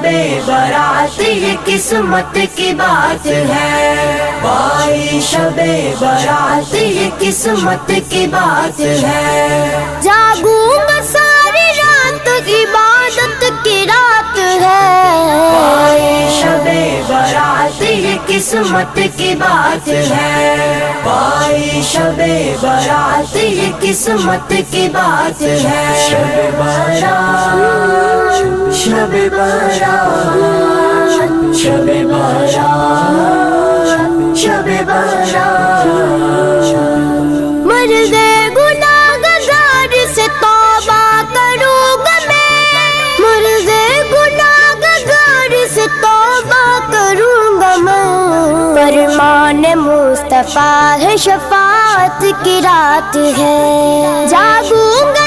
शबे बारात ये किस्मत की बात है। भाई शबे बारात ये किस्मत की बात है। जागूंगा सारी रात इबादत की रात है। भाई शबे बारात ये किस्मत की बात है। भाई शबे बारात ये किस्मत की बात है। शबे बारात, शबे बारात, शबे बारात, शबे बारात। मर्दे गुनाहगार से तौबा करूंगा मैं। मर्दे गुनाहगार से तौबा करूंगा मैं। फरमान मुस्तफा है शफाअत की रात है। जागूंगा